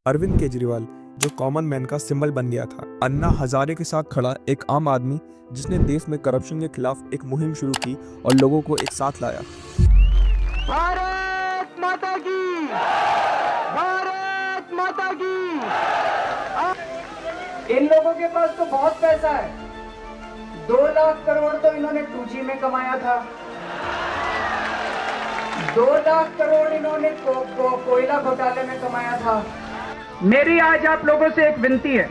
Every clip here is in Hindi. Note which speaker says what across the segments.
Speaker 1: अरविंद केजरीवाल जो कॉमन मैन का सिंबल बन गया था, अन्ना हजारे के साथ खड़ा एक आम आदमी जिसने देश में करप्शन के खिलाफ एक मुहिम शुरू की और लोगों को एक साथ लाया।
Speaker 2: भारत माता की, भारत माता की। इन लोगों के पास तो बहुत पैसा है। 2 लाख करोड़ तो इन्होंने 2G में कमाया था। 2 लाख करोड़ इन्होंने कोयला घोटाले में कमाया था। मेरी आज आप लोगों से एक विनती है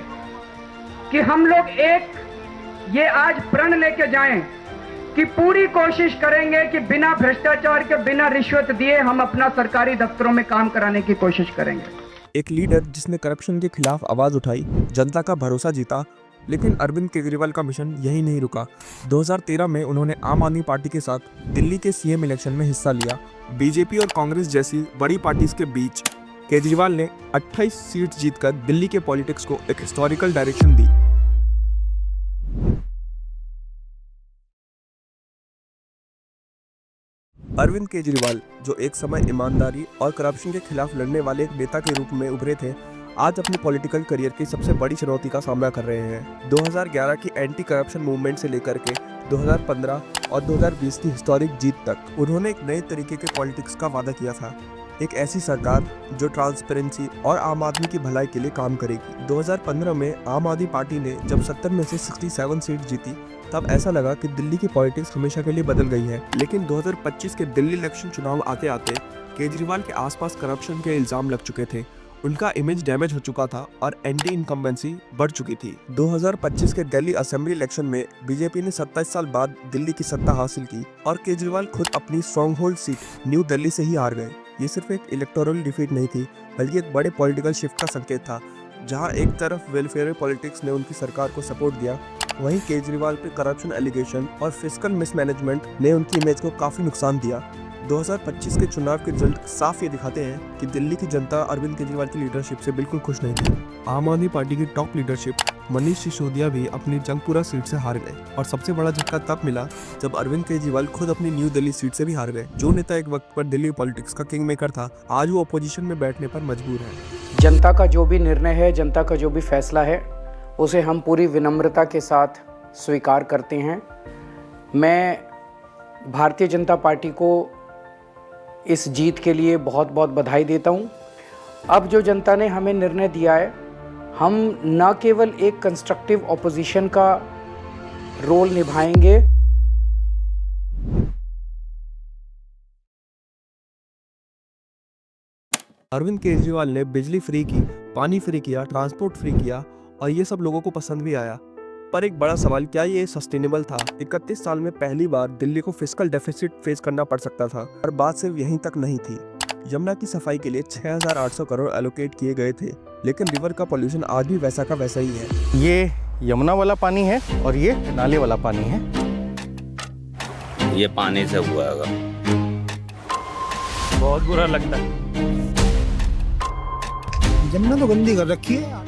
Speaker 2: कि हम लोग ये आज प्रण लेके जाएं कि पूरी कोशिश करेंगे कि बिना भ्रष्टाचार के, बिना रिश्वत दिए हम अपना सरकारी दफ्तरों में काम कराने की कोशिश करेंगे।
Speaker 1: एक लीडर जिसने करप्शन के खिलाफ आवाज उठाई, जनता का भरोसा जीता। लेकिन अरविंद केजरीवाल का मिशन यही नहीं रुका। 2013 में उन्होंने आम आदमी पार्टी के साथ दिल्ली के सीएम इलेक्शन में हिस्सा लिया। बीजेपी और कांग्रेस जैसी बड़ी पार्टीज के बीच केजरीवाल ने 28 सीट जीतकर दिल्ली के पॉलिटिक्स को एक हिस्टोरिकल डायरेक्शन दी। अरविंद केजरीवाल जो एक समय ईमानदारी और करप्शन के खिलाफ लड़ने वाले एक नेता के रूप में उभरे थे, आज अपनी पॉलिटिकल करियर की सबसे बड़ी चुनौती का सामना कर रहे हैं। 2011 की एंटी करप्शन मूवमेंट से लेकर के 2015 और 2020 की हिस्टोरिक जीत तक उन्होंने एक नए तरीके के पॉलिटिक्स का वादा किया था। एक ऐसी सरकार जो ट्रांसपेरेंसी और आम आदमी की भलाई के लिए काम करेगी। 2015 में आम आदमी पार्टी ने जब 70 में से 67 सीट जीती, तब ऐसा लगा कि दिल्ली की पॉलिटिक्स हमेशा के लिए बदल गई है। लेकिन 2025 के दिल्ली इलेक्शन चुनाव आते आते केजरीवाल के आसपास करप्शन के इल्जाम लग चुके थे। उनका इमेज डैमेज हो चुका था और एंटी इनकम्बेंसी बढ़ चुकी थी। 2025 के दिल्ली असेंबली इलेक्शन में बीजेपी ने 27 साल बाद दिल्ली की सत्ता हासिल की और केजरीवाल खुद अपनी strong hold seat new Delhi से ही हार गए। ये सिर्फ एक इलेक्टोरल डिफीट नहीं थी, बल्कि एक बड़े पॉलिटिकल शिफ्ट का संकेत था। जहां एक तरफ वेलफेयर पॉलिटिक्स ने उनकी सरकार को सपोर्ट दिया, वहीं केजरीवाल पे करप्शन एलिगेशन और फिस्कल मिसमैनेजमेंट ने उनकी इमेज को काफी नुकसान दिया। 2025 के चुनाव के रिजल्ट साफ ये दिखाते हैं कि दिल्ली की जनता अरविंद केजरीवाल की लीडरशिप से बिल्कुल खुश नहीं थी। आम आदमी पार्टी की टॉप लीडरशिप मनीष सिसोदिया भी अपनी जंगपुरा सीट से हार गए और सबसे बड़ा झटका तब मिला जब अरविंद केजरीवाल खुद अपनी न्यू दिल्ली सीट से भी हार गए। जो नेता एक वक्त पर दिल्ली पॉलिटिक्स का किंग मेकर था, आज वो अपोजिशन में बैठने पर मजबूर है।
Speaker 2: जनता का जो भी निर्णय है, जनता का जो भी फैसला है, उसे हम पूरी विनम्रता के साथ स्वीकार करते हैं। मैं भारतीय जनता पार्टी को इस जीत के लिए बहुत बहुत बधाई देता हूं। अब जो जनता ने हमें निर्णय दिया है, हम न केवल एक कंस्ट्रक्टिव ऑपोजिशन का रोल निभाएंगे।
Speaker 1: अरविंद केजरीवाल ने बिजली फ्री की, पानी फ्री किया, ट्रांसपोर्ट फ्री किया और ये सब लोगों को पसंद भी आया। पर एक बड़ा सवाल, क्या ये सस्टेनेबल था? 31 साल में पहली बार दिल्ली को फिस्कल डेफिसिट फेस करना पड़ सकता था और बात सिर्फ यहीं तक नहीं थी। यमुना की सफाई के लिए 6800 करोड़ एलोकेट किए गए थे, लेकिन रिवर का पोल्यूशन आज भी वैसा का वैसा ही है।
Speaker 3: ये यमुना वाला पानी है और ये नाले वाला पानी है।
Speaker 4: ये पानी से हुआ है।
Speaker 5: बहुत बुरा लगता है।
Speaker 6: यमुना तो गंदी कर रखी है।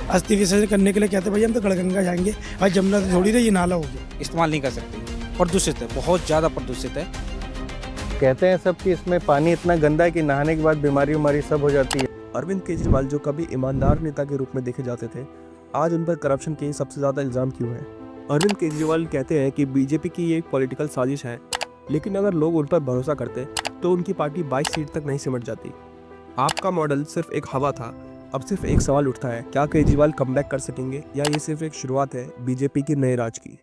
Speaker 6: अस्थि विसर्जन करने के लिए कहते भाई हम तो गड़गंगा जाएंगे, भाई जमुना तो थोड़ी रही, ये नाला हो गया।
Speaker 7: इस्तेमाल नहीं कर सकते, प्रदूषित है, बहुत ज़्यादा प्रदूषित है।
Speaker 3: कहते हैं सब कि इसमें पानी इतना गंदा है कि नहाने के बाद बीमारी सब हो जाती है।
Speaker 1: अरविंद केजरीवाल जो कभी ईमानदार नेता के रूप में देखे जाते थे, आज उन पर करप्शन के सबसे ज्यादा इल्जाम क्यों है? अरविंद केजरीवाल कहते हैं कि बीजेपी की ये एक पॉलिटिकल साजिश है, लेकिन अगर लोग उन पर भरोसा करते तो उनकी पार्टी 22 सीट तक नहीं सिमट जाती। आपका मॉडल सिर्फ एक हवा था। अब सिर्फ एक सवाल उठता है, क्या केजरीवाल कमबैक कर सकेंगे या ये सिर्फ एक शुरुआत है बीजेपी के नए राज की?